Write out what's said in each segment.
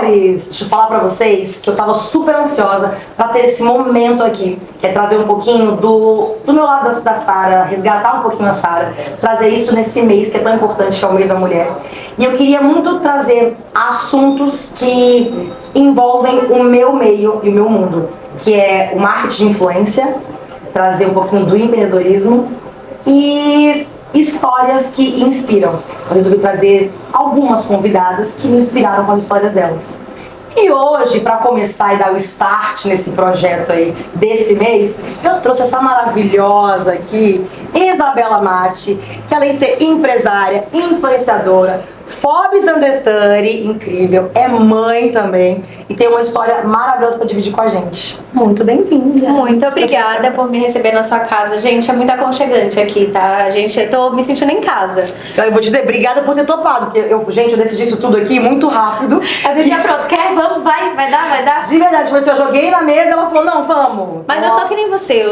amores, deixa eu falar pra vocês que eu tava super ansiosa pra ter esse momento aqui, que é trazer um pouquinho do meu lado da Sara, resgatar um pouquinho a Sara, trazer isso nesse mês que é tão importante, que é o mês da mulher. E eu queria muito trazer assuntos que envolvem o meu meio e o meu mundo, que é o marketing de influência, trazer um pouquinho do empreendedorismo e histórias que inspiram. Eu resolvi trazer algumas convidadas que me inspiraram com as histórias delas. E hoje, para começar e dar o start nesse projeto aí desse mês, eu trouxe essa maravilhosa aqui, Isabela Matti, que além de ser empresária, influenciadora, Forbes Under 30, incrível, é mãe também e tem uma história maravilhosa para dividir com a gente. Muito bem-vinda. Muito obrigada por me receber na sua casa. Gente, é muito aconchegante aqui, tá? Gente, eu tô me sentindo em casa. Eu vou te dizer, obrigada por ter topado, porque eu decidi isso tudo aqui muito rápido. Eu já pronto, quer? Vamos, vai dar? De verdade, tipo assim, eu joguei na mesa e ela falou, não, vamos. Mas eu sou que nem você,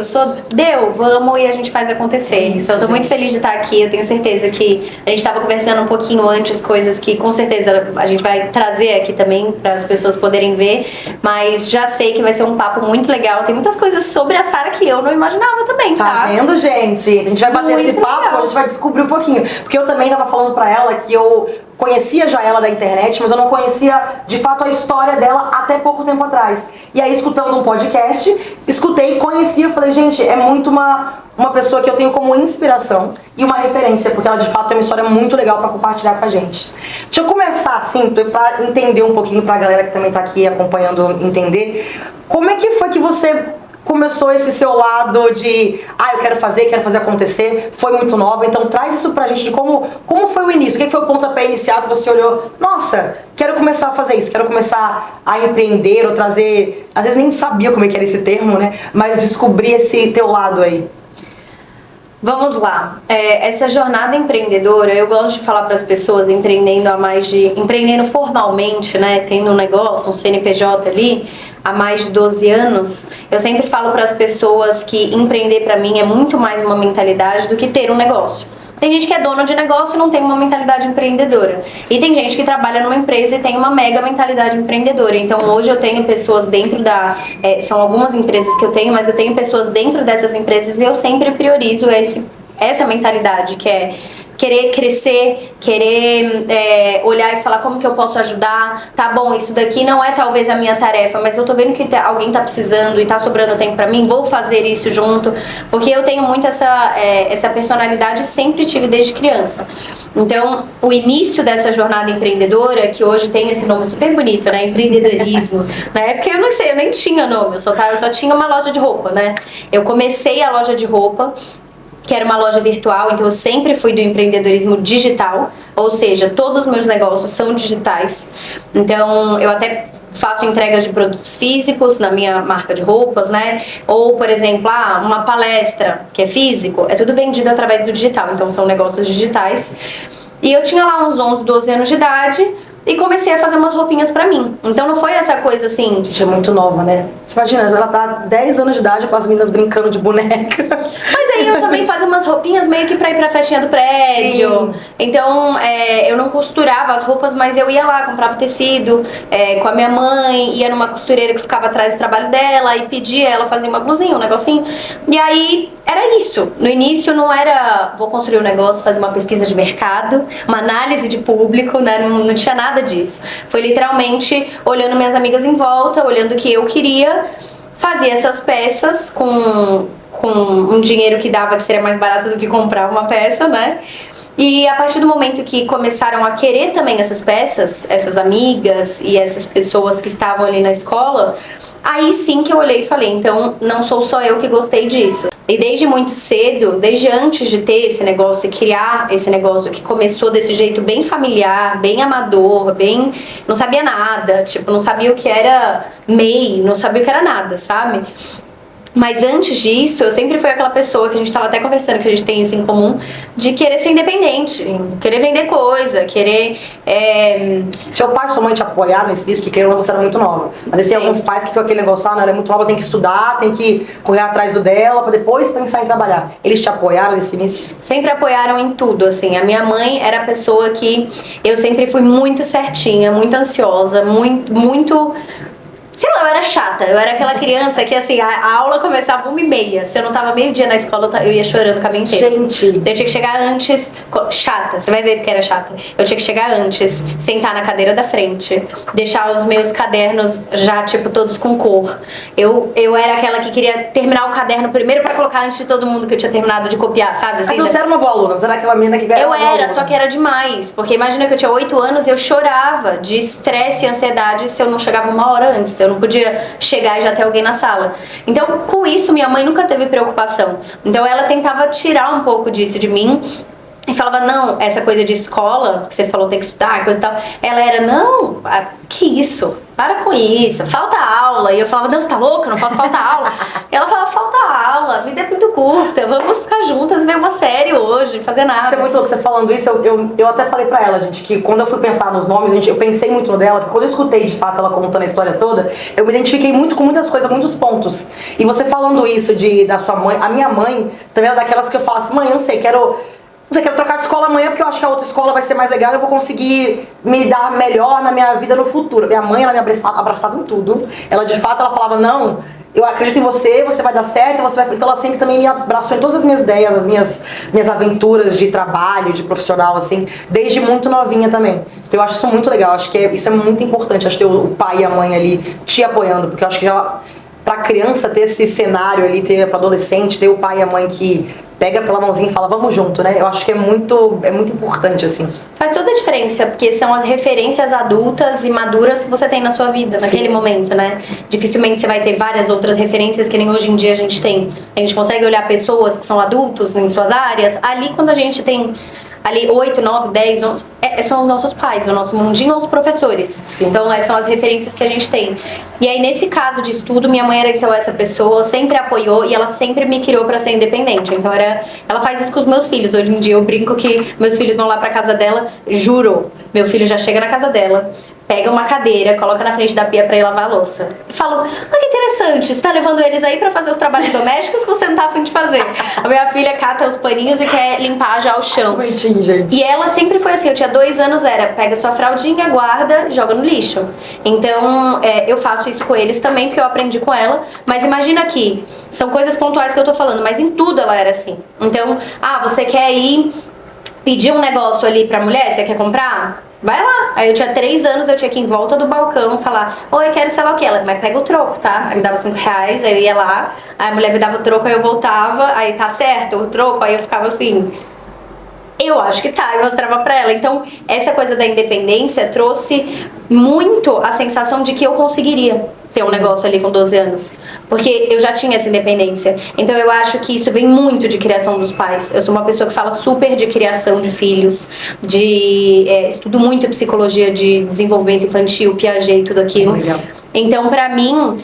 vamos e a gente faz acontecer. Isso, então eu tô muito feliz de estar aqui, eu tenho certeza que a gente tava conversando um pouquinho antes, coisas que com certeza a gente vai trazer aqui também para as pessoas poderem ver, mas já sei que vai ser um papo muito legal, tem muitas coisas sobre a Sara que eu não imaginava também, tá? Tá vendo, gente? A gente vai bater Muito esse papo, legal. a gente vai descobrir um pouquinho. Porque eu também tava falando pra ela que eu conhecia já ela da internet, mas eu não conhecia de fato a história dela até pouco tempo atrás. E aí, escutando um podcast, escutei, conhecia, falei, gente, é muito uma pessoa que eu tenho como inspiração e uma referência, porque ela de fato tem uma história muito legal pra compartilhar com a gente. Deixa eu começar assim, pra entender um pouquinho pra galera que também tá aqui acompanhando entender, como é que foi que você começou esse seu lado de eu quero fazer acontecer, foi muito nova, então traz isso pra gente de como foi o início, o que foi o pontapé inicial que você olhou, nossa, quero começar a fazer isso, quero começar a empreender ou trazer, às vezes nem sabia como é que era esse termo, né, mas descobrir esse teu lado aí. Vamos lá, essa jornada empreendedora, eu gosto de falar para as pessoas empreendendo formalmente, né, tendo um negócio, um CNPJ ali, há mais de 12 anos, eu sempre falo para as pessoas que empreender para mim é muito mais uma mentalidade do que ter um negócio. Tem gente que é dono de negócio e não tem uma mentalidade empreendedora. E tem gente que trabalha numa empresa e tem uma mega mentalidade empreendedora. Então hoje eu tenho pessoas dentro são algumas empresas que eu tenho, mas eu tenho pessoas dentro dessas empresas e eu sempre priorizo essa mentalidade que é querer crescer, querer olhar e falar como que eu posso ajudar. Tá bom, isso daqui não é talvez a minha tarefa, mas eu tô vendo que alguém tá precisando e tá sobrando tempo pra mim, vou fazer isso junto, porque eu tenho muito essa personalidade, sempre tive desde criança. Então, o início dessa jornada empreendedora, que hoje tem esse nome super bonito, né, empreendedorismo, na época eu não sei, eu nem tinha nome, eu só tinha uma loja de roupa, né, eu comecei a loja de roupa, que era uma loja virtual, então eu sempre fui do empreendedorismo digital, ou seja, todos os meus negócios são digitais. Então, eu até faço entregas de produtos físicos na minha marca de roupas, né? Ou, por exemplo, uma palestra que é físico, é tudo vendido através do digital, então são negócios digitais. E eu tinha lá uns 11, 12 anos de idade e comecei a fazer umas roupinhas pra mim. Então não foi essa coisa assim... Gente, é muito nova, né? Você imagina, ela tá 10 anos de idade com as meninas brincando de boneca. Mas aí eu também fazia umas roupinhas meio que pra ir pra festinha do prédio. Sim. Então eu não costurava as roupas, mas eu ia lá, comprava tecido com a minha mãe, ia numa costureira que ficava atrás do trabalho dela e pedia, ela fazia uma blusinha, um negocinho. E aí era isso. No início não era vou construir um negócio, fazer uma pesquisa de mercado, uma análise de público, né? Não tinha nada disso. Foi literalmente olhando minhas amigas em volta, olhando o que eu queria, fazia essas peças com um dinheiro que dava, que seria mais barato do que comprar uma peça, né? E a partir do momento que começaram a querer também essas peças, essas amigas e essas pessoas que estavam ali na escola, aí sim que eu olhei e falei, então não sou só eu que gostei disso. E desde muito cedo, desde antes de ter esse negócio e criar esse negócio que começou desse jeito bem familiar, bem amador, bem... não sabia nada, tipo, não sabia o que era MEI, não sabia o que era nada, sabe? Mas antes disso, eu sempre fui aquela pessoa que a gente tava até conversando, que a gente tem isso em comum, de querer ser independente, querer vender coisa, querer... Seu pai e sua mãe te apoiaram nesse isso, porque querendo ou não, você era muito nova. Às vezes tem alguns pais que ficam aquele negócio, não, ela é muito nova, tem que estudar, tem que correr atrás do dela, pra depois pensar em trabalhar. Eles te apoiaram nesse início? Sempre apoiaram em tudo, assim. A minha mãe era a pessoa que eu sempre fui muito certinha, muito ansiosa, muito... Sei lá, eu era chata. Eu era aquela criança que, assim, a aula começava 1h30. Se eu não tava meio-dia na escola, eu ia chorando o caminho inteiro. Gente! Eu tinha que chegar antes... Chata, você vai ver que era chata. Eu tinha que chegar antes, sentar na cadeira da frente, deixar os meus cadernos já, tipo, todos com cor. Eu era aquela que queria terminar o caderno primeiro pra colocar antes de todo mundo que eu tinha terminado de copiar, sabe? Assim, então você era uma boa aluna, você era aquela menina que ganhava. Eu era, só que era demais. Porque imagina que eu tinha 8 anos e eu chorava de estresse e ansiedade se eu não chegava 1 hora antes. Eu não podia chegar e já ter alguém na sala. Então, com isso, minha mãe nunca teve preocupação. Então, ela tentava tirar um pouco disso de mim e falava, não, essa coisa de escola, que você falou tem que estudar, coisa e tal. Ela era, não, que isso? Para com isso, falta aula. E eu falava, não, você tá louca? Não posso faltar aula. E ela falava, falta aula, a vida é muito curta, vamos ficar juntas, ver uma série hoje, fazer nada. Isso é muito louco, você falando isso, eu até falei pra ela, gente, que quando eu fui pensar nos nomes, eu pensei muito no dela, porque quando eu escutei de fato ela contando a história toda, eu me identifiquei muito com muitas coisas, muitos pontos. E você falando isso da sua mãe, a minha mãe também era daquelas que eu falo assim, mãe, eu não sei, quero trocar de escola amanhã porque eu acho que a outra escola vai ser mais legal e eu vou conseguir me dar melhor na minha vida no futuro. Minha mãe, ela me abraçava em tudo. Ela, de fato, ela falava, não, eu acredito em você, você vai dar certo, você vai... Então ela sempre também me abraçou em todas as minhas ideias, as minhas aventuras de trabalho, de profissional, assim, desde muito novinha também. Então eu acho isso muito legal, acho que isso é muito importante, acho que ter o pai e a mãe ali te apoiando, porque eu acho que já, pra criança ter esse cenário ali, pra adolescente, ter o pai e a mãe que pega pela mãozinha e fala, vamos junto, né? Eu acho que é muito importante, assim. Faz toda a diferença, porque são as referências adultas e maduras que você tem na sua vida, naquele momento, né? Dificilmente você vai ter várias outras referências que nem hoje em dia a gente tem. A gente consegue olhar pessoas que são adultos em suas áreas, ali quando a gente tem... Ali 8, 9, 10, 11, são os nossos pais, o nosso mundinho, os professores. Sim. Então são as referências que a gente tem. E aí nesse caso de estudo, minha mãe era então essa pessoa, sempre apoiou e ela sempre me criou pra ser independente. Então ela faz isso com os meus filhos. Hoje em dia eu brinco que meus filhos vão lá pra casa dela, juro, meu filho já chega na casa dela, pega uma cadeira, coloca na frente da pia pra ir lavar a louça. E falo, que interessante, você tá levando eles aí pra fazer os trabalhos domésticos que você não tá a fim de fazer. A minha filha cata os paninhos e quer limpar já o chão. Bonitinho, gente. E ela sempre foi assim, eu tinha 2 anos, pega sua fraldinha, guarda, joga no lixo. Então, eu faço isso com eles também, porque eu aprendi com ela. Mas imagina aqui, são coisas pontuais que eu tô falando, mas em tudo ela era assim. Então, você quer ir pedir um negócio ali pra mulher, você quer comprar? Vai lá. Aí eu tinha 3 anos, eu tinha que ir em volta do balcão falar, oi, quero sei lá o que. Ela, mas pega o troco, tá? Aí me dava 5 reais, aí eu ia lá, aí a mulher me dava o troco, aí eu voltava, aí tá certo o troco, aí eu ficava assim, eu acho que tá, eu mostrava pra ela. Então, essa coisa da independência trouxe muito a sensação de que eu conseguiria ter um negócio ali com 12 anos. Porque eu já tinha essa independência. Então eu acho que isso vem muito de criação dos pais. Eu sou uma pessoa que fala super de criação de filhos, estudo muito psicologia de desenvolvimento infantil, Piaget e tudo aquilo. Legal. Então, pra mim,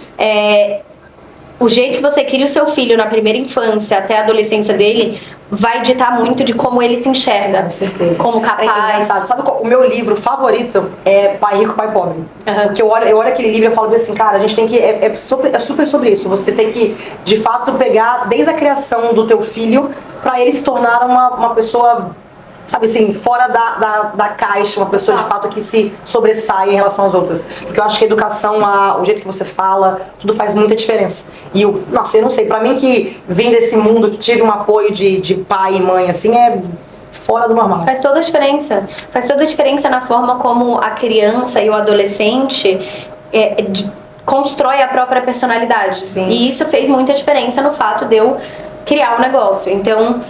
o jeito que você cria o seu filho na primeira infância até a adolescência dele vai ditar muito de como ele se enxerga. Com certeza. Como capaz. Sabe qual, o meu livro favorito é Pai Rico, Pai Pobre. Porque eu olho aquele livro e falo assim, cara, a gente tem que... É super sobre isso. Você tem que, de fato, pegar desde a criação do teu filho pra ele se tornar uma pessoa... Sabe assim, fora da caixa, uma pessoa de fato que se sobressai em relação às outras. Porque eu acho que a educação, o jeito que você fala, tudo faz muita diferença. E eu não sei, pra mim que vem desse mundo, que tive um apoio de pai e mãe, assim, é fora do normal. Faz toda a diferença. Faz toda a diferença na forma como a criança e o adolescente constrói a própria personalidade. Sim. E isso fez muita diferença no fato de eu criar um negócio. Então,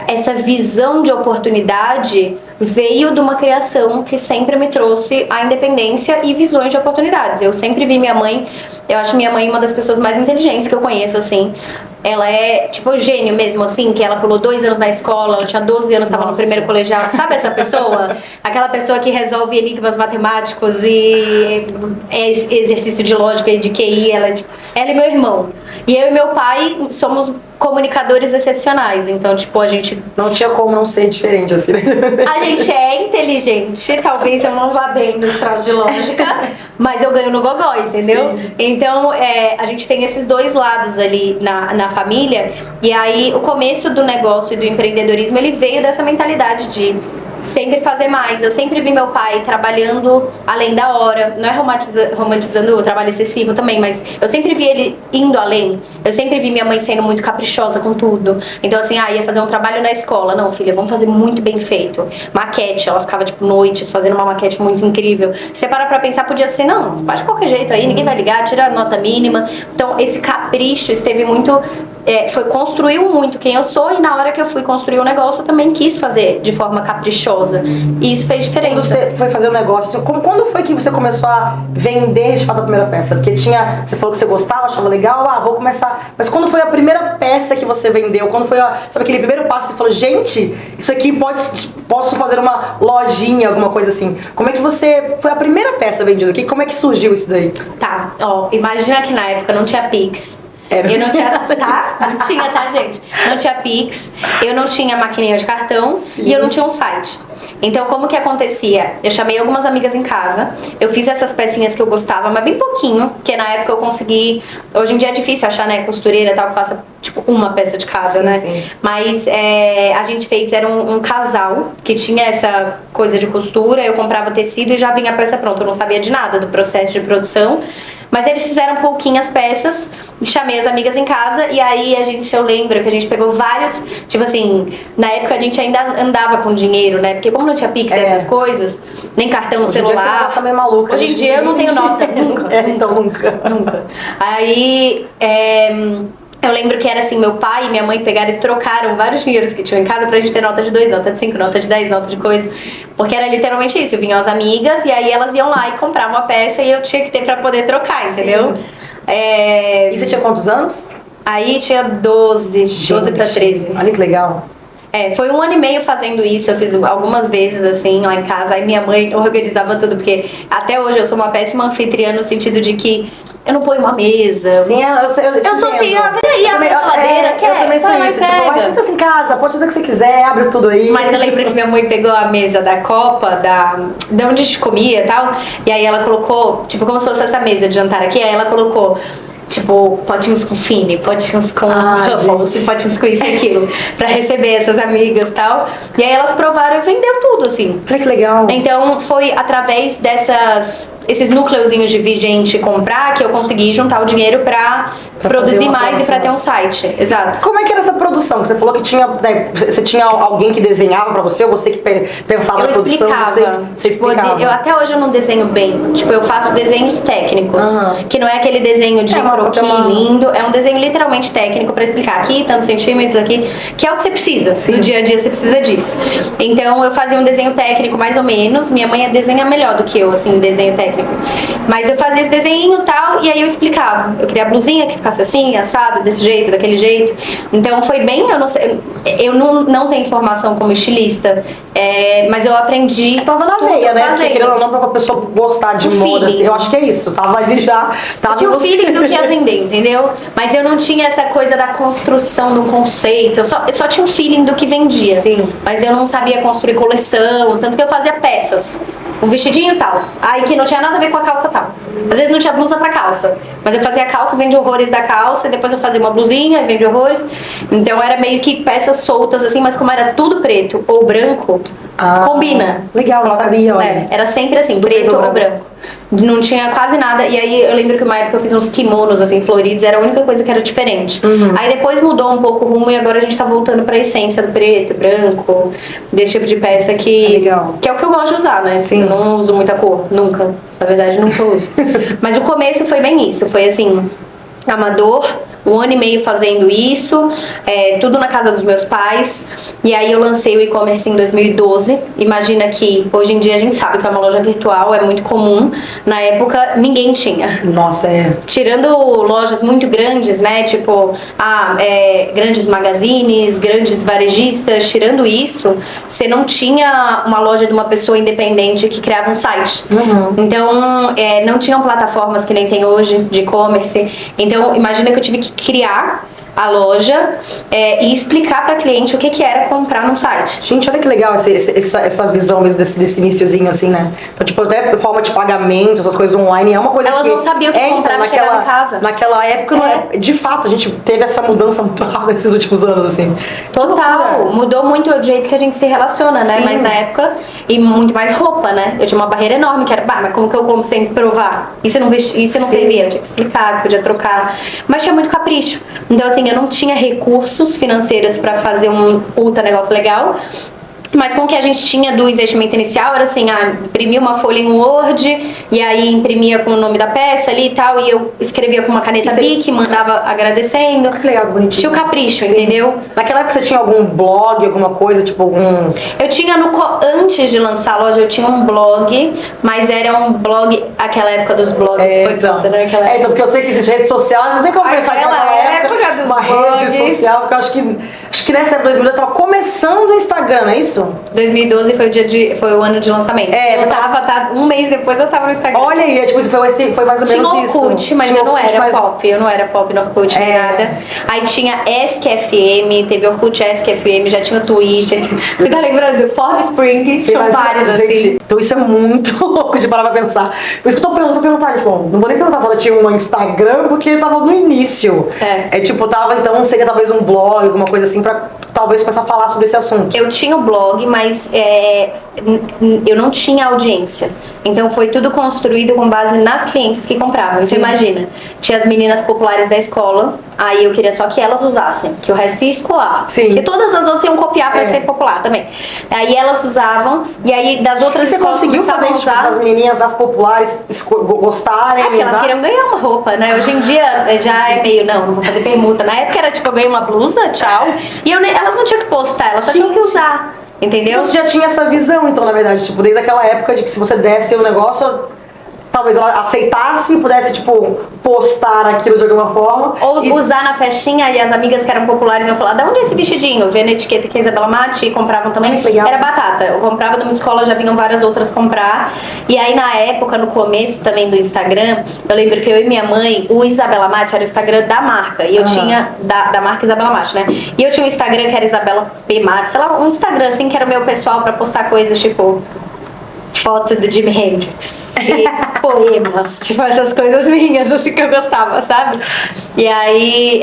essa visão de oportunidade veio de uma criação que sempre me trouxe a independência e visões de oportunidades. Eu sempre vi minha mãe, eu acho minha mãe uma das pessoas mais inteligentes que eu conheço, assim. ela é tipo gênio mesmo, assim, que ela pulou 2 anos na escola, ela tinha 12 anos, estava no primeiro colegial. Sabe essa pessoa? Aquela pessoa que resolve enigmas matemáticos e é exercício de lógica e de QI. Ela e meu irmão. E eu e meu pai somos comunicadores excepcionais, então, tipo, a gente... Não tinha como não ser diferente, assim. A gente é inteligente, talvez eu não vá bem nos traços de lógica, mas eu ganho no gogó, entendeu? Sim. Então, a gente tem esses dois lados ali na família, e aí o começo do negócio e do empreendedorismo, ele veio dessa mentalidade de sempre fazer mais. Eu sempre vi meu pai trabalhando além da hora, não é romantizando o trabalho excessivo também, mas eu sempre vi ele indo além. Eu sempre vi minha mãe sendo muito caprichosa com tudo. Então assim, ia fazer um trabalho na escola. Não, filha, vamos fazer muito bem feito. Maquete, ela ficava tipo noites fazendo uma maquete muito incrível. Você para pra pensar, podia ser, não, faz de qualquer jeito aí, sim, ninguém vai ligar, tira a nota mínima. Então esse capricho esteve muito... construiu muito quem eu sou, e na hora que eu fui construir o negócio eu também quis fazer de forma caprichosa, e isso fez diferença. Quando você foi fazer o negócio, quando foi que você começou a vender de fato a primeira peça? Porque você falou que você gostava, achava legal, vou começar, mas quando foi a primeira peça que você vendeu? Quando foi sabe, aquele primeiro passo que você falou, gente, isso aqui posso fazer uma lojinha, alguma coisa assim? Como é que foi a primeira peça vendida? Como é que surgiu isso daí? Tá, imagina que na época não tinha Pix. Eu não tinha, não tinha, tá, gente? Não tinha Pix, eu não tinha maquininha de cartão. Sim. E eu não tinha um site. Então, como que acontecia? Eu chamei algumas amigas em casa, eu fiz essas pecinhas que eu gostava, mas bem pouquinho, porque na época eu consegui... Hoje em dia é difícil achar, né, costureira e tal, que faça, tipo, uma peça de cada, sim, né? Sim. Mas a gente fez, era um casal que tinha essa coisa de costura, eu comprava tecido e já vinha a peça pronta. Eu não sabia de nada do processo de produção. Mas eles fizeram pouquinhas peças, chamei as amigas em casa, e aí eu lembro que a gente pegou vários, tipo assim, na época a gente ainda andava com dinheiro, né? Porque como não tinha Pix, essas coisas, nem cartão no celular. Hoje em dia maluca, hoje em dia eu não tenho nota, nunca. Então nunca. Aí, eu lembro que era assim, meu pai e minha mãe pegaram e trocaram vários dinheiros que tinham em casa pra gente ter nota de 2, nota de 5, nota de 10, nota de coisa. Porque era literalmente isso, vinham as amigas e aí elas iam lá e compravam a peça e eu tinha que ter pra poder trocar, entendeu? E você tinha quantos anos? Aí tinha 12, gente, 12 pra 13. Olha que legal. Foi 1 ano e meio fazendo isso, eu fiz algumas vezes assim lá em casa, aí minha mãe organizava tudo, porque até hoje eu sou uma péssima anfitriã no sentido de que eu não ponho uma mesa. Sim, eu sou assim, abre aí, abre a geladeira, eu também sou isso, tipo, mas senta-se em casa, pode fazer o que você quiser, abre tudo aí. Mas eu lembro que minha mãe pegou a mesa da Copa, de onde a gente comia e tal, e aí ela colocou, tipo, como se fosse essa mesa de jantar aqui, aí ela colocou, tipo, potinhos com Fini, potinhos com Ruffles, potinhos com isso e aquilo, pra receber essas amigas e tal. E aí elas provaram e vendeu tudo, assim. Olha que legal. Então foi através esses núcleozinhos de vir gente comprar que eu consegui juntar o dinheiro pra produzir mais e pra ter um site. Exato. Como é que era essa produção? Você falou que você tinha alguém que desenhava pra você, ou você que pensava na produção? Você explicava. Até hoje eu não desenho bem. Tipo, eu faço desenhos técnicos, que não é aquele desenho de croquis lindo, é um desenho literalmente técnico pra explicar aqui, tantos centímetros aqui, que é o que você precisa. Sim. No dia a dia você precisa disso. Então eu fazia um desenho técnico mais ou menos, minha mãe desenha melhor do que eu, assim, desenho técnico. Mas eu fazia esse desenho e tal, e aí eu explicava. Eu queria a blusinha que ficasse assim, assado, desse jeito, daquele jeito. Então foi bem, eu não sei, eu não tenho formação como estilista, mas eu aprendi. Tava na veia, né? Porque querendo ou não, pra pessoa gostar de moda, assim, eu acho que é isso. Tava ali já. Tinha o feeling do que ia vender, entendeu? Mas eu não tinha essa coisa da construção de um conceito. Eu só tinha o feeling do que vendia. Sim. Mas eu não sabia construir coleção, tanto que eu fazia peças. Um vestidinho tal, aí que não tinha nada a ver com a calça tal. Às vezes não tinha blusa pra calça, mas eu fazia a calça, vende horrores da calça, e depois eu fazia uma blusinha, vende horrores. Então era meio que peças soltas assim, mas como era tudo preto ou branco, combina. Legal, não sabia, olha. Era sempre assim, preto ou branco. Não tinha quase nada. E aí eu lembro que uma época eu fiz uns kimonos assim, floridos, era a única coisa que era diferente. Aí depois mudou um pouco o rumo e agora a gente tá voltando pra essência do preto, branco, desse tipo de peça que é o que eu gosto de usar, né? Sim. Eu não uso muita cor, nunca. Na verdade, nunca uso. Mas o começo foi bem isso, foi assim, amador, um ano e meio fazendo isso, tudo na casa dos meus pais. E aí eu lancei o e-commerce em 2012. Imagina que hoje em dia a gente sabe que uma loja virtual é muito comum. Na época ninguém tinha. Nossa, Tirando lojas muito grandes, né? Tipo, grandes magazines, grandes varejistas, tirando isso, você não tinha uma loja de uma pessoa independente que criava um site. Então, não tinham plataformas que nem tem hoje de e-commerce. Então, imagina que eu tive que criar a loja e explicar para cliente o que era comprar num site. Gente, olha que legal essa visão mesmo desse iniciozinho, assim, né? Então, tipo, até forma de pagamento, essas coisas online, é uma coisa Elas que... não sabiam o que comprar e chegar em casa. Naquela época, de fato, a gente teve essa mudança muito rápida nesses últimos anos, assim. Total, mudou muito o jeito que a gente se relaciona, né? Sim. Mas na época, e muito mais roupa, né? Eu tinha uma barreira enorme, que era, mas como que eu compro sem provar? E se não servia? Eu tinha que explicar, podia trocar. Mas tinha muito capricho. Então, assim, eu não tinha recursos financeiros para fazer um puta negócio legal. Mas com o que a gente tinha do investimento inicial era assim, imprimia uma folha em Word e aí imprimia com o nome da peça ali e tal, e eu escrevia com uma caneta Bic, mandava agradecendo. Que legal, bonitinho. Tinha o capricho, entendeu? Naquela época você tinha algum blog, alguma coisa, tipo algum... Eu tinha, antes de lançar a loja, eu tinha um blog, mas era um blog, aquela época dos blogs, foi toda, né? Então, porque eu sei que existe rede social, não tem como pensar naquela época dos uma blogs. Rede social, porque eu acho que nessa época de 2012 tava começando o Instagram, não é isso? 2012 foi o ano de lançamento. Um mês depois eu tava no Instagram. Olha aí, tipo, foi mais ou menos isso. Tinha Orkut, mas eu não era pop. Eu não era pop no Orkut, nem nada. Aí tinha ESC-FM, teve Orkut ESC-FM, já tinha o Twitter. Você tá lembrando do Forbes Spring? Tinha vários, assim. Então isso é muito louco de parar pra pensar. Por isso que eu tô perguntando, tipo, não vou nem perguntar se ela tinha um Instagram, porque tava no início. Tipo, então seria talvez um blog, alguma coisa assim, pra talvez começar a falar sobre esse assunto. Eu tinha o blog, mas eu não tinha audiência. Então foi tudo construído com base nas clientes que compravam. Então imagina, tinha as meninas populares da escola, aí eu queria só que elas usassem, que o resto ia escoar. Porque todas as outras iam copiar pra ser popular também. Aí elas usavam, e aí das outras escolas você conseguiu fazer isso das menininhas, das populares gostarem? Porque elas queriam ganhar uma roupa, né? Hoje em dia já é meio, não vou fazer permuta. Na época era tipo, eu ganhei uma blusa, tchau. E elas não tinham que postar, elas só tinham que usar. Entendeu? Você já tinha essa visão, então, na verdade, tipo, desde aquela época de que se você desse o negócio, talvez ela aceitasse e pudesse, tipo, postar aquilo de alguma forma. Ou usar na festinha e as amigas que eram populares iam falar, da onde é esse vestidinho? Vendo a etiqueta que a Isabela Mati compravam também. Era batata. Eu comprava de uma escola, já vinham várias outras comprar. E aí, na época, no começo também do Instagram, eu lembro que eu e minha mãe, o Isabela Mati era o Instagram da marca. E eu tinha, da marca Isabela Mati, né? E eu tinha um Instagram que era Isabela P. Mati, sei lá, um Instagram assim que era o meu pessoal pra postar coisas tipo... foto do Jimi Hendrix e poemas, tipo essas coisas minhas, assim, que eu gostava, sabe? E aí,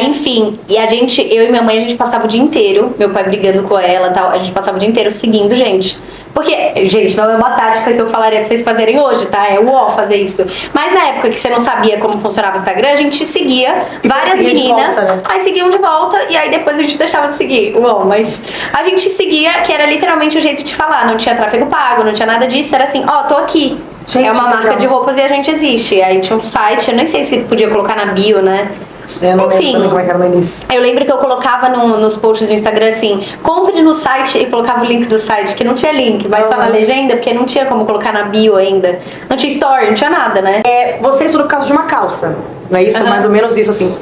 enfim, eu e minha mãe, a gente passava o dia inteiro, meu pai brigando com ela e tal, a gente passava o dia inteiro seguindo gente. Porque, gente, não é uma tática que eu falaria pra vocês fazerem hoje, tá? É fazer isso. Mas na época que você não sabia como funcionava o Instagram, a gente seguia várias meninas, volta, né? Aí seguiam de volta e aí depois a gente deixava de seguir. Mas a gente seguia, que era literalmente o jeito de falar. Não tinha tráfego pago, não tinha nada disso. Era assim, tô aqui. Gente, é uma marca de roupas e a gente existe. Aí tinha um site, eu nem sei se podia colocar na bio, né? Enfim, como é que era no início. Eu lembro que eu colocava nos posts do Instagram assim, compre no site, e colocava o link do site, que não tinha link, mas só na legenda, porque não tinha como colocar na bio ainda. Não tinha story, não tinha nada, né? Você estudou por causa de uma calça, não é isso? Mais ou menos isso, assim.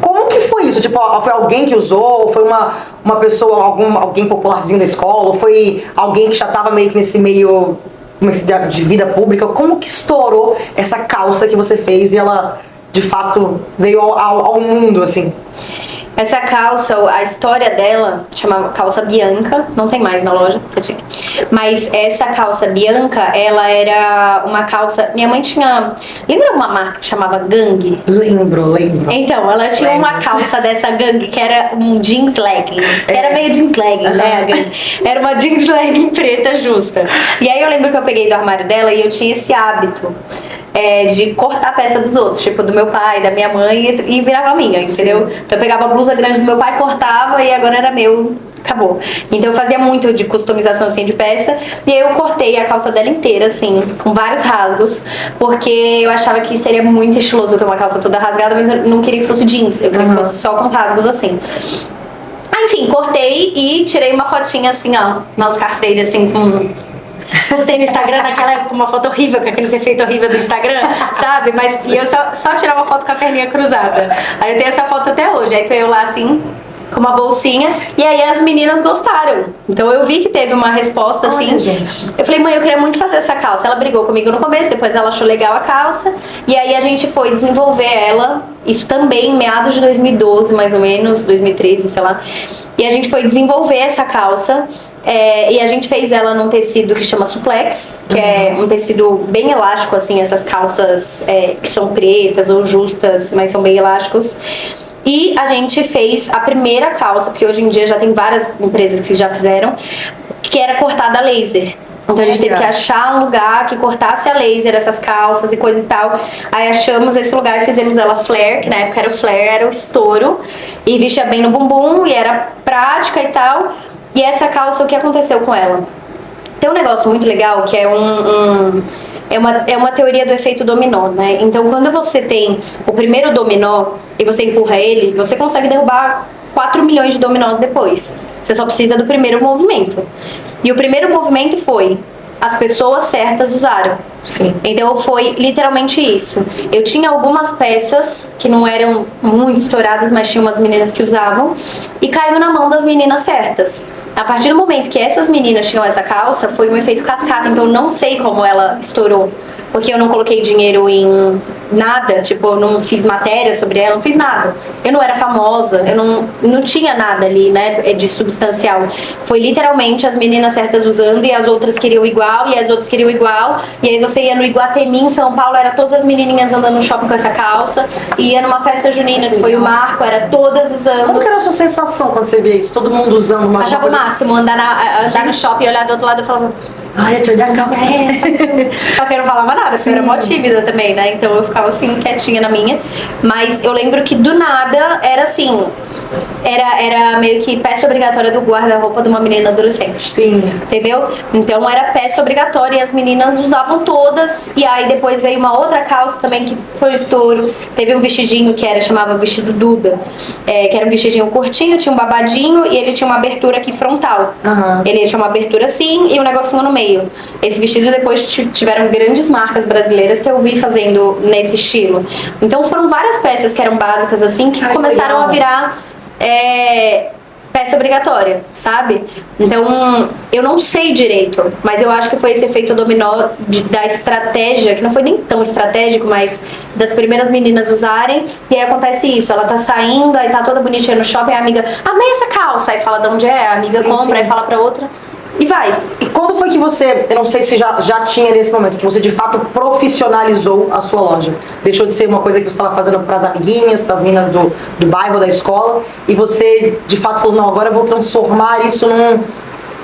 Como que foi isso? Tipo, foi alguém que usou? Foi uma pessoa, alguém popularzinho da escola? Ou foi alguém que já tava meio que nesse meio de vida pública? Como que estourou essa calça que você fez e ela... de fato, veio ao mundo, assim? Essa calça, a história dela, chamava calça Bianca, não tem mais na loja, mas essa calça Bianca, ela era uma calça, minha mãe tinha, lembra uma marca que chamava Gang? Lembro. Então, ela tinha uma calça dessa Gang, que era um jeans legging, era meio jeans legging, né, a Gang? Era uma jeans legging preta justa. E aí eu lembro que eu peguei do armário dela e eu tinha esse hábito de cortar a peça dos outros, tipo do meu pai, da minha mãe, e virava minha, entendeu? Sim. Então eu pegava a blusa grande do meu pai, cortava e agora era meu acabou. Então eu fazia muito de customização assim de peça, e aí eu cortei a calça dela inteira assim, com vários rasgos, porque eu achava que seria muito estiloso eu ter uma calça toda rasgada, mas eu não queria que fosse jeans, eu queria que fosse só com os rasgos assim. Enfim, cortei e tirei uma fotinha assim, ó, na Oscar Freire, assim, com... Postei no Instagram naquela época uma foto horrível, com aqueles efeitos horríveis do Instagram, sabe? Mas e eu só tirava foto com a perninha cruzada. Aí eu tenho essa foto até hoje, aí tô eu lá assim, com uma bolsinha, e aí as meninas gostaram. Então eu vi que teve uma resposta assim. Olha, gente. Eu falei, mãe, eu queria muito fazer essa calça. Ela brigou comigo no começo, depois ela achou legal a calça. E aí a gente foi desenvolver ela, isso também em meados de 2012, mais ou menos, 2013, sei lá. E a gente foi desenvolver essa calça. E a gente fez ela num tecido que chama suplex, que é um tecido bem elástico, assim, essas calças que são pretas ou justas, mas são bem elásticos. E a gente fez a primeira calça, porque hoje em dia já tem várias empresas que já fizeram, que era cortada a laser. Então a gente teve que achar um lugar que cortasse a laser essas calças e coisa e tal. Aí achamos esse lugar e fizemos ela flare, que na época era o flare, era o estouro. E vestia bem no bumbum e era prática e tal. E essa calça, o que aconteceu com ela? Tem um negócio muito legal que é é uma teoria do efeito dominó, né? Então, quando você tem o primeiro dominó e você empurra ele, você consegue derrubar 4 milhões de dominós depois. Você só precisa do primeiro movimento. E o primeiro movimento foi: as pessoas certas usaram. Sim. Então foi literalmente isso. Eu tinha algumas peças que não eram muito estouradas, mas tinha umas meninas que usavam, e caiu na mão das meninas certas. A partir do momento que essas meninas tinham essa calça, foi um efeito cascata. Então eu não sei como ela estourou, porque eu não coloquei dinheiro em nada, tipo, eu não fiz matéria sobre ela, não fiz nada. Eu não era famosa, eu não tinha nada ali, né, de substancial. Foi literalmente as meninas certas usando e as outras queriam igual, e as outras queriam igual. E aí você ia no Iguatemi, em São Paulo, era todas as menininhas andando no shopping com essa calça. E ia numa festa junina, que foi o marco, era todas usando. Como que era a sua sensação quando você via isso? Todo mundo usando uma Achava coisa... o máximo, andar no shopping e olhar do outro lado e falava... Ai, deixa eu olhar a calça. Só que eu não falava nada, porque eu era mó tímida também, né? Então eu ficava assim, quietinha na minha. Mas eu lembro que do nada era assim... Era meio que peça obrigatória do guarda-roupa de uma menina adolescente. Sim. Entendeu? Então era peça obrigatória e as meninas usavam todas. E aí depois veio uma outra calça também que foi um estouro. Teve um vestidinho que chamava vestido Duda, que era um vestidinho curtinho, tinha um babadinho e ele tinha uma abertura aqui frontal. Ele tinha uma abertura assim e um negocinho no meio. Esse vestido depois tiveram grandes marcas brasileiras que eu vi fazendo nesse estilo. Então foram várias peças que eram básicas assim que começaram a virar peça obrigatória, sabe? Então, eu não sei direito, mas eu acho que foi esse efeito dominó da estratégia, que não foi nem tão estratégico, mas das primeiras meninas usarem, e aí acontece isso, ela tá saindo, aí tá toda bonitinha no shopping, a amiga, amei essa calça, aí fala de onde é, a amiga compra, aí fala pra outra, e vai. E quando foi que você, eu não sei se já tinha nesse momento, que você de fato profissionalizou a sua loja? Deixou de ser uma coisa que você estava fazendo para as amiguinhas, para as meninas do bairro, da escola, e você de fato falou, não, agora eu vou transformar isso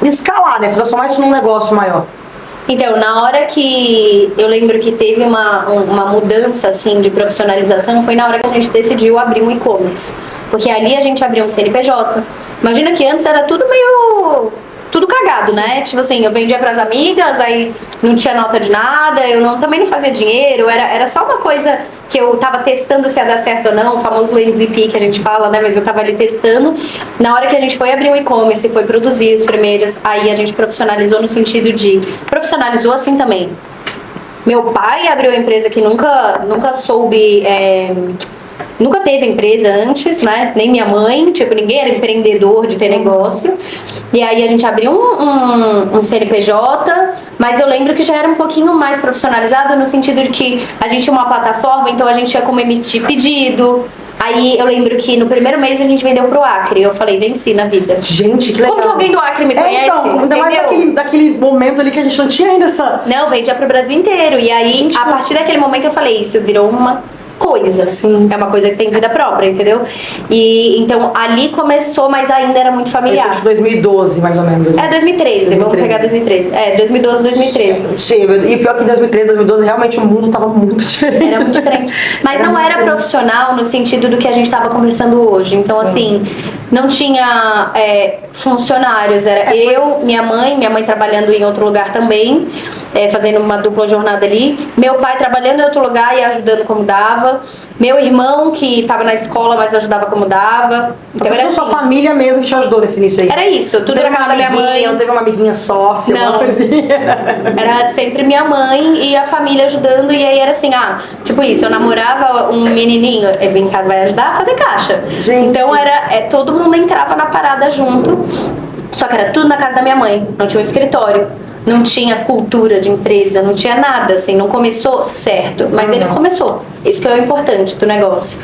escalar, né? Transformar isso num negócio maior. Então, na hora que eu lembro que teve uma mudança assim de profissionalização, foi na hora que a gente decidiu abrir um e-commerce. Porque ali a gente abriu um CNPJ. Imagina que antes era tudo tudo cagado, né? Tipo assim, eu vendia pras amigas, aí não tinha nota de nada, também não fazia dinheiro, era só uma coisa que eu tava testando se ia dar certo ou não, o famoso MVP que a gente fala, né? Mas eu tava ali testando. Na hora que a gente foi abrir o e-commerce, foi produzir os primeiros, aí a gente profissionalizou no sentido de... Profissionalizou assim também. Meu pai abriu uma empresa que nunca soube... Nunca teve empresa antes, né? Nem minha mãe, tipo, ninguém era empreendedor de ter negócio. E aí a gente abriu um CNPJ, mas eu lembro que já era um pouquinho mais profissionalizado no sentido de que a gente tinha uma plataforma, então a gente tinha como emitir pedido. Aí eu lembro que no primeiro mês a gente vendeu pro Acre. Eu falei, venci na vida. Gente, que legal. Como que alguém do Acre me conhece? Então, ainda mais daquele momento ali que a gente não tinha ainda essa... Não, vendia pro Brasil inteiro. E aí, a partir daquele momento eu falei, isso virou uma coisa. Sim. É uma coisa que tem vida própria, entendeu? E então ali começou, mas ainda era muito familiar. Isso, 2012, mais ou menos. 2013, vamos pegar 2013. 2012, 2013. Sim, e pior que em 2013, 2012, realmente o mundo tava muito diferente. Era muito diferente. Mas não era profissional no sentido do que a gente estava conversando hoje. Então, assim, não tinha funcionários. Era eu, minha mãe trabalhando em outro lugar também, fazendo uma dupla jornada ali. Meu pai trabalhando em outro lugar e ajudando como dava. Meu irmão, que estava na escola, mas ajudava como dava. Então era sua assim. família mesmo que te ajudou nesse início aí? Era isso, tudo era casa da minha mãe. Não teve uma amiguinha sócia, não. uma coisinha? Era sempre minha mãe e a família ajudando. E aí era assim, tipo isso, eu namorava um menininho, vem cá, vai ajudar a fazer caixa. Gente. Então todo mundo entrava na parada junto. Só que era tudo na casa da minha mãe, não tinha um escritório. Não tinha cultura de empresa, não tinha nada, assim, não começou certo, mas ele começou. Isso que é o importante do negócio.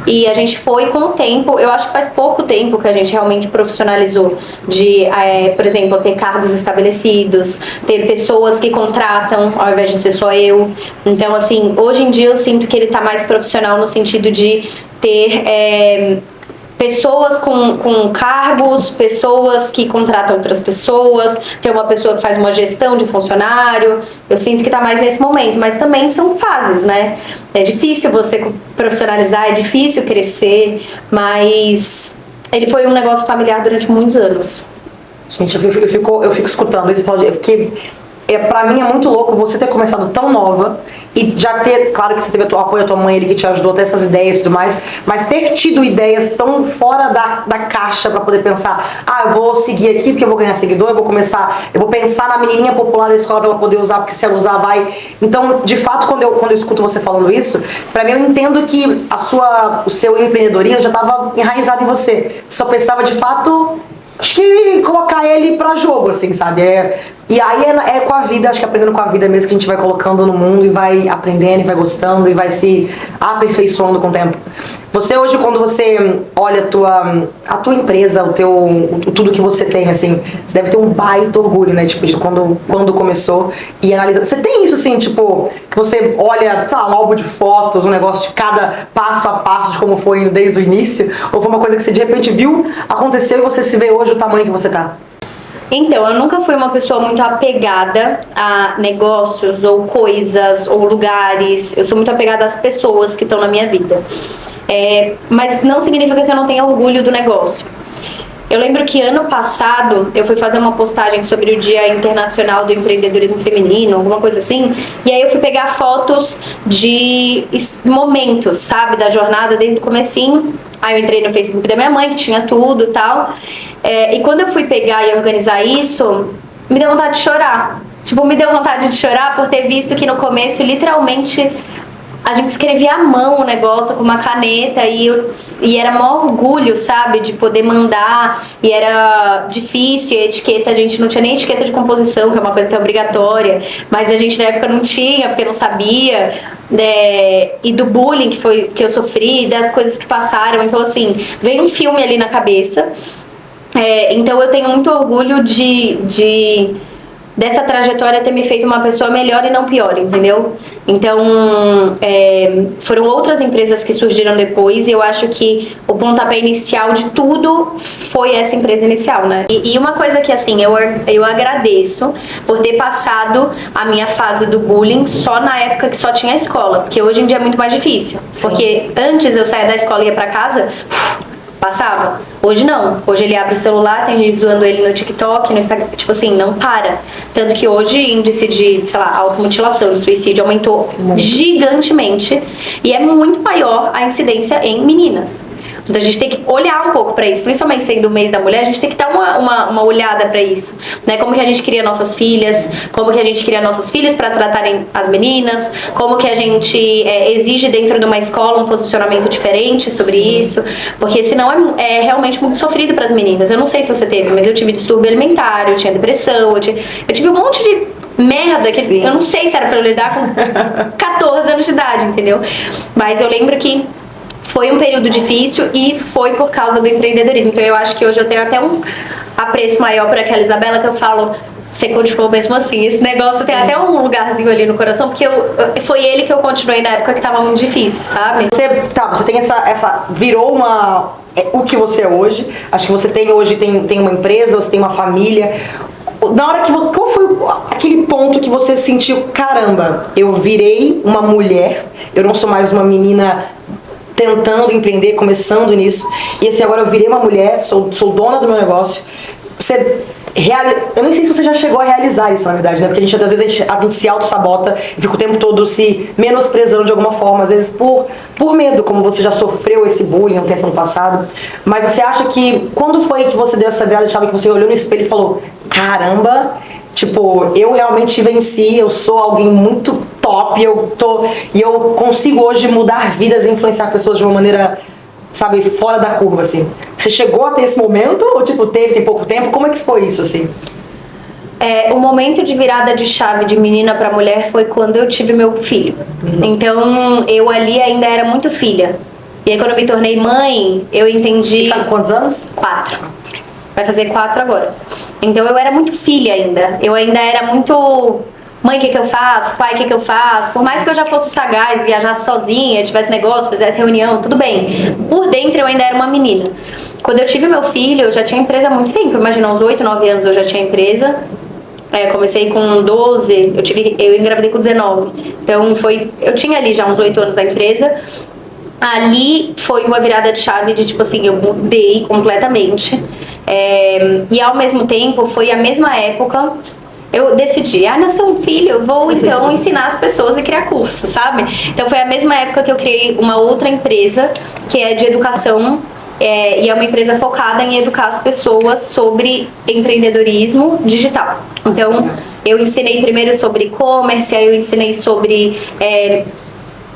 E a gente foi com o tempo, eu acho que faz pouco tempo que a gente realmente profissionalizou de, por exemplo, ter cargos estabelecidos, ter pessoas que contratam ao invés de ser só eu. Então, assim, hoje em dia eu sinto que ele tá mais profissional no sentido de ter pessoas com cargos, pessoas que contratam outras pessoas, tem uma pessoa que faz uma gestão de funcionário. Eu sinto que tá mais nesse momento, mas também são fases, né? É difícil você profissionalizar, é difícil crescer, mas ele foi um negócio familiar durante muitos anos. Gente, eu fico escutando isso e falo, porque pra mim é muito louco você ter começado tão nova e já ter, claro que você teve o apoio da tua mãe ali que te ajudou a ter essas ideias e tudo mais, mas ter tido ideias tão fora da caixa pra poder pensar, eu vou seguir aqui porque eu vou ganhar seguidor, eu vou pensar na menininha popular da escola pra ela poder usar, porque se ela usar vai. Então, de fato, quando eu escuto você falando isso, pra mim eu entendo que o seu empreendedorismo já tava enraizado em você. Só pensava de fato, acho que colocar ele pra jogo, assim, sabe? E aí é com a vida, acho que aprendendo com a vida mesmo que a gente vai colocando no mundo e vai aprendendo e vai gostando e vai se aperfeiçoando com o tempo. Você hoje, quando você olha a tua empresa, tudo que você tem, assim, você deve ter um baita orgulho, né? Tipo, de quando começou e analisa. Você tem isso, assim, tipo, que você olha, sei lá, um álbum de fotos, um negócio de cada passo a passo de como foi indo desde o início? Ou foi uma coisa que você de repente viu, aconteceu e você se vê hoje o tamanho que você tá? Então, eu nunca fui uma pessoa muito apegada a negócios ou coisas ou lugares. Eu sou muito apegada às pessoas que estão na minha vida. Mas não significa que eu não tenha orgulho do negócio. Eu lembro que ano passado eu fui fazer uma postagem sobre o Dia Internacional do Empreendedorismo Feminino, alguma coisa assim, e aí eu fui pegar fotos de momentos, sabe, da jornada desde o comecinho. Aí eu entrei no Facebook da minha mãe, que tinha tudo e tal. E quando eu fui pegar e organizar isso, me deu vontade de chorar. Tipo, me deu vontade de chorar por ter visto que no começo, literalmente, a gente escrevia à mão o negócio com uma caneta e era maior orgulho, sabe, de poder mandar, e era difícil, e a etiqueta, a gente não tinha nem etiqueta de composição, que é uma coisa que é obrigatória, mas a gente na época não tinha, porque não sabia, e do bullying que eu sofri, das coisas que passaram. Então, assim, veio um filme ali na cabeça. Então eu tenho muito orgulho dessa trajetória ter me feito uma pessoa melhor e não pior, entendeu? Então, foram outras empresas que surgiram depois e eu acho que o pontapé inicial de tudo foi essa empresa inicial, né? E uma coisa que, assim, eu agradeço por ter passado a minha fase do bullying só na época que só tinha escola, porque hoje em dia é muito mais difícil. Sim. Porque antes eu saía da escola e ia pra casa, passava. Hoje não. Hoje ele abre o celular, tem gente zoando ele no TikTok, no Instagram, tipo assim, não para. Tanto que hoje o índice de, sei lá, automutilação e suicídio aumentou gigantemente e é muito maior a incidência em meninas. Então a gente tem que olhar um pouco pra isso, principalmente sendo o mês da mulher, a gente tem que dar uma olhada pra isso, né? Como que a gente cria nossas filhas, como que a gente cria nossos filhos pra tratarem as meninas, como que a gente exige dentro de uma escola um posicionamento diferente sobre isso, porque senão é realmente muito sofrido pras meninas. Eu não sei se você teve, mas eu tive distúrbio alimentar, eu tinha depressão, eu tive um monte de merda que eu não sei se era pra eu lidar com 14 anos de idade, entendeu? Mas eu lembro que foi um período difícil e foi por causa do empreendedorismo. Então eu acho que hoje eu tenho até um apreço maior por aquela Isabela, que eu falo, você continuou mesmo assim. Esse negócio tem até um lugarzinho ali no coração, porque foi ele que eu continuei na época que tava muito difícil, sabe? Você tem virou o que você é hoje. Acho que você hoje tem uma empresa, você tem uma família. Na hora qual foi aquele ponto que você sentiu, caramba, eu virei uma mulher, eu não sou mais uma menina tentando empreender, começando nisso, e assim, agora eu virei uma mulher, sou dona do meu negócio. Eu nem sei se você já chegou a realizar isso, na verdade, né? Porque às vezes a gente se auto-sabota e fica o tempo todo se menosprezando de alguma forma, às vezes por medo, como você já sofreu esse bullying um tempo no passado. Mas você acha que, quando foi que você deu essa virada de chave, que você olhou no espelho e falou, caramba, tipo, eu realmente venci, eu sou alguém muito top, e eu consigo hoje mudar vidas e influenciar pessoas de uma maneira, sabe, fora da curva, assim. Você chegou a ter esse momento? Ou, tipo, tem pouco tempo? Como é que foi isso, assim? O momento de virada de chave de menina pra mulher foi quando eu tive meu filho. Então, eu ali ainda era muito filha. E aí, quando eu me tornei mãe, eu entendi... E tá com quantos anos? 4. Vai fazer 4 agora. Então, eu era muito filha ainda. Eu ainda era muito... Mãe, o que eu faço? Pai, o que eu faço? Por mais que eu já fosse sagaz, viajasse sozinha, tivesse negócio, fizesse reunião, tudo bem. Por dentro eu ainda era uma menina. Quando eu tive meu filho, eu já tinha empresa há muito tempo. Imagina, uns 8, 9 anos eu já tinha empresa. Comecei com 12, eu engravidei com 19. Então eu tinha ali já uns 8 anos a empresa. Ali foi uma virada de chave de tipo assim, eu mudei completamente. E ao mesmo tempo foi a mesma época. Eu decidi, nasceu um filho, eu vou então ensinar as pessoas a criar curso, sabe? Então foi a mesma época que eu criei uma outra empresa, que é de educação, e é uma empresa focada em educar as pessoas sobre empreendedorismo digital. Então eu ensinei primeiro sobre e-commerce, aí eu ensinei sobre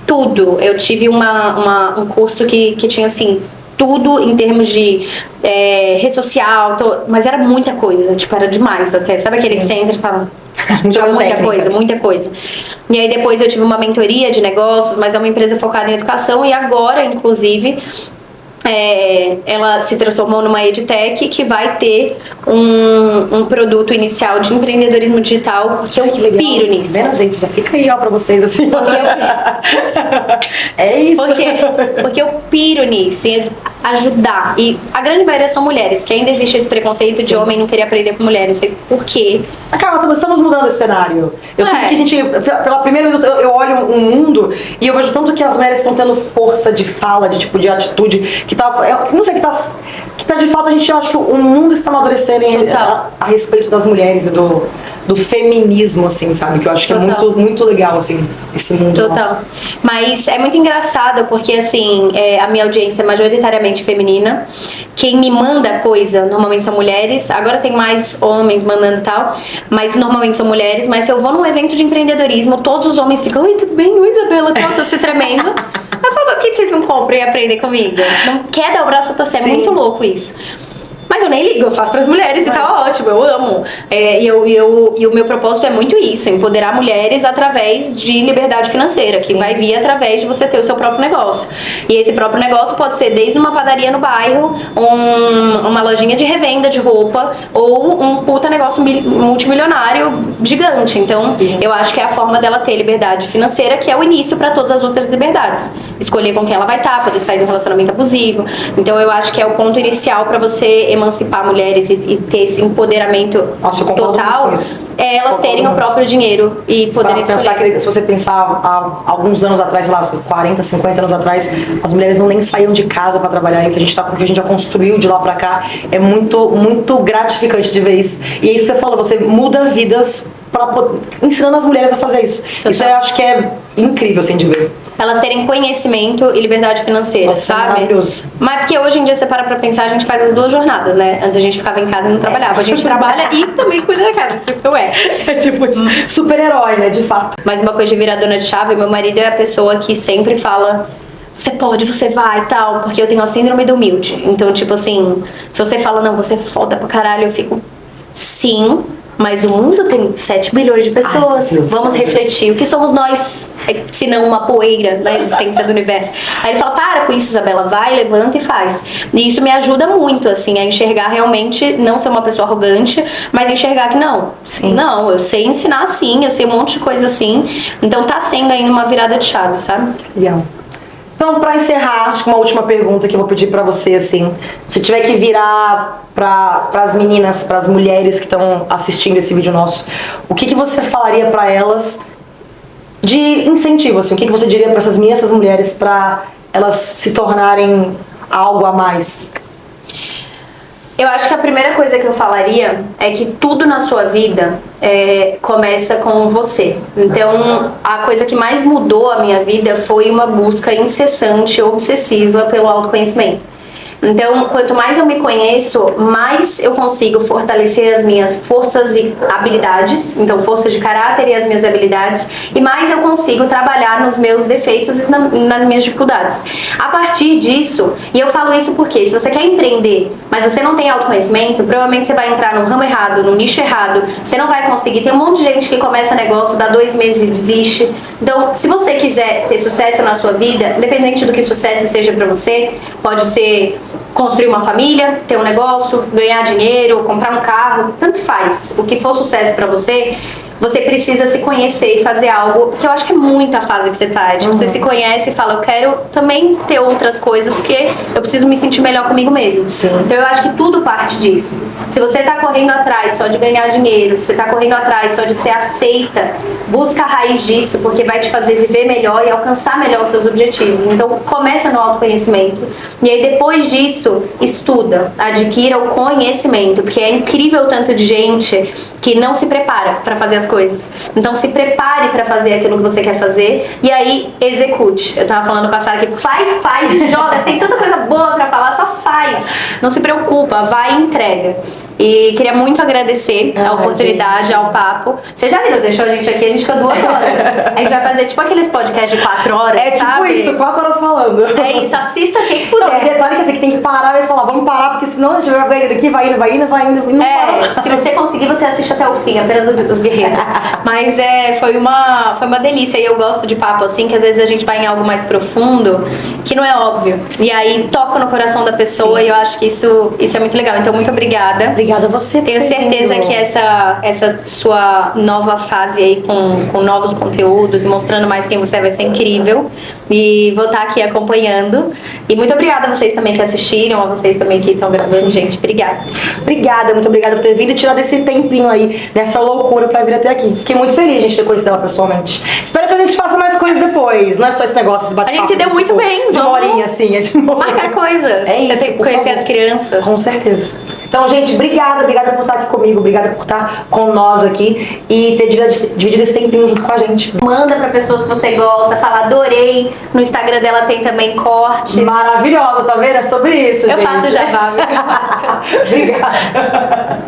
tudo. Eu tive um curso que tinha assim... tudo em termos de rede social, mas era muita coisa, tipo, era demais até. Sabe aquele que você entra e fala, muita coisa. E aí depois eu tive uma mentoria de negócios, mas é uma empresa focada em educação, e agora, inclusive, ela se transformou numa edtech que vai ter um produto inicial de empreendedorismo digital, porque eu piro nisso. Vendo, gente, já fica aí, ó, pra vocês, assim. É isso. Porque eu piro nisso, em ajudar. E a grande maioria são mulheres, porque ainda existe esse preconceito de homem não querer aprender com mulher, não sei por quê. Calma, estamos mudando esse cenário. Eu sinto que a gente, pela primeira vez, eu olho um mundo e eu vejo tanto que as mulheres estão tendo força de fala, de atitude, não sei, que tá de fato, a gente acha que o mundo está amadurecendo a respeito das mulheres e do feminismo, assim, sabe? Que eu acho que é muito, muito legal, assim, esse mundo. Total. Nosso. Mas é muito engraçado porque, assim, a minha audiência é majoritariamente feminina. Quem me manda coisa, normalmente são mulheres. Agora tem mais homens mandando e tal, mas normalmente são mulheres. Mas se eu vou num evento de empreendedorismo, todos os homens ficam, oi, tudo bem? Oi, Isabela, tô se tremendo. Eu falo, mas por que vocês não compram e aprendem comigo? Não quer dar o braço a torcer, é muito louco isso. Mas eu nem ligo, eu faço pras mulheres e tá ótimo, eu amo. E o meu propósito é muito isso, empoderar mulheres através de liberdade financeira, que vai vir através de você ter o seu próprio negócio. E esse próprio negócio pode ser desde uma padaria no bairro, uma lojinha de revenda de roupa, ou um puta negócio multimilionário gigante. Então, eu acho que é a forma dela ter liberdade financeira, que é o início para todas as outras liberdades. Escolher com quem ela vai estar, poder sair do relacionamento abusivo. Então, eu acho que é o ponto inicial para você emancipar mulheres e ter esse empoderamento total, elas terem o próprio dinheiro e poderem escolher. Pensar que, se você pensar há alguns anos atrás, sei lá, 40, 50 anos atrás, as mulheres não nem saíam de casa para trabalhar, e o que a gente já construiu de lá para cá é muito, muito gratificante de ver isso. E aí você falou, você muda vidas ensinando as mulheres a fazer isso. Total. Isso eu acho que é incrível, assim, de ver. Elas terem conhecimento e liberdade financeira, nossa, sabe? Maravilhoso. Mas porque hoje em dia você para pra pensar, a gente faz as duas jornadas, né? Antes a gente ficava em casa e não trabalhava. A gente trabalha e também cuida da casa, isso que eu é. É tipo super-herói, né? De fato. Mas uma coisa de virar dona de chave, meu marido é a pessoa que sempre fala, você pode, você vai e tal, porque eu tenho a síndrome do humilde. Então, tipo assim, se você fala, não, você é foda pra caralho, eu fico, sim, Mas o mundo tem 7 bilhões de pessoas. Ai, Deus, vamos refletir. O que somos nós, se não uma poeira na existência do universo? Aí ele fala, para com isso, Isabela, vai, levanta e faz. E isso me ajuda muito, assim, a enxergar realmente, não ser uma pessoa arrogante, mas enxergar que não. Sim. Não, eu sei ensinar sim, eu sei um monte de coisa assim. Então tá sendo ainda uma virada de chave, sabe? Legal. Então, para encerrar, acho que uma última pergunta que eu vou pedir para você, assim, se tiver que virar para as meninas, para as mulheres que estão assistindo esse vídeo nosso, o que você falaria para elas de incentivo, assim, o que você diria para essas meninas, essas mulheres, para elas se tornarem algo a mais? Eu acho que a primeira coisa que eu falaria é que tudo na sua vida começa com você. Então, a coisa que mais mudou a minha vida foi uma busca incessante, obsessiva pelo autoconhecimento. Então, quanto mais eu me conheço, mais eu consigo fortalecer as minhas forças e habilidades, então forças de caráter e as minhas habilidades, e mais eu consigo trabalhar nos meus defeitos e nas minhas dificuldades. A partir disso, e eu falo isso porque se você quer empreender, mas você não tem autoconhecimento, provavelmente você vai entrar no ramo errado, no nicho errado, você não vai conseguir. Tem um monte de gente que começa negócio, dá 2 meses e desiste. Então, se você quiser ter sucesso na sua vida, independente do que sucesso seja pra você, pode ser construir uma família, ter um negócio, ganhar dinheiro, comprar um carro, tanto faz. O que for sucesso pra você, você precisa se conhecer e fazer algo, que eu acho que é muito a fase que você tá. Tipo, você se conhece e fala, eu quero também ter outras coisas, porque eu preciso me sentir melhor comigo mesmo. Sim. Então eu acho que tudo parte disso. Se você tá correndo atrás só de ganhar dinheiro, se você tá correndo atrás só de ser aceita, busca a raiz disso, porque vai te fazer viver melhor e alcançar melhor os seus objetivos. Então começa no autoconhecimento. E aí depois disso, estuda, adquira o conhecimento, porque é incrível o tanto de gente que não se prepara para fazer as coisas. Então se prepare para fazer aquilo que você quer fazer e aí execute. Eu tava falando com a Sara aqui, faz e joga, tem tanta coisa boa para falar, só faz. Não se preocupa, vai e entrega. E queria muito agradecer a oportunidade, gente, ao papo. Você já viram, deixou a gente aqui, a gente fica 2 horas. A gente vai fazer tipo aqueles podcasts de 4 horas, É tipo sabe? isso, 4 horas falando. É isso, assista quem puder. Não, e detalhe que assim, que tem que parar e falar, vamos parar, porque senão a gente vai indo aqui, vai indo e não para. Se você conseguir, você assiste até o fim, apenas os guerreiros. Mas foi uma delícia. E eu gosto de papo assim, que às vezes a gente vai em algo mais profundo, que não é óbvio. E aí toca no coração da pessoa. Sim. E eu acho que isso é muito legal. Então, muito obrigada. Obrigada a você. Tenho certeza que essa sua nova fase aí com novos conteúdos e mostrando mais quem você é vai ser incrível. E vou estar aqui acompanhando. E muito obrigada a vocês também que assistiram, a vocês também que estão gravando, gente. Obrigada. Obrigada, muito obrigada por ter vindo e tirado esse tempinho aí, nessa loucura pra vir até aqui. Fiquei muito feliz de a gente ter conhecido ela pessoalmente. Espero que a gente faça mais coisas depois. Não é só esse negócio, esse bate-papo. A gente se deu muito bem. De uma horinha, assim. Marcar coisas. É isso, você tem que conhecer as crianças. Com certeza. Então, gente, obrigada por estar aqui comigo, obrigada por estar com nós aqui e ter dividido esse tempinho junto com a gente. Manda pra pessoas que você gosta, fala, adorei. No Instagram dela tem também cortes. Maravilhosa, tá vendo? É sobre isso, Eu gente. faço jabá. Obrigada.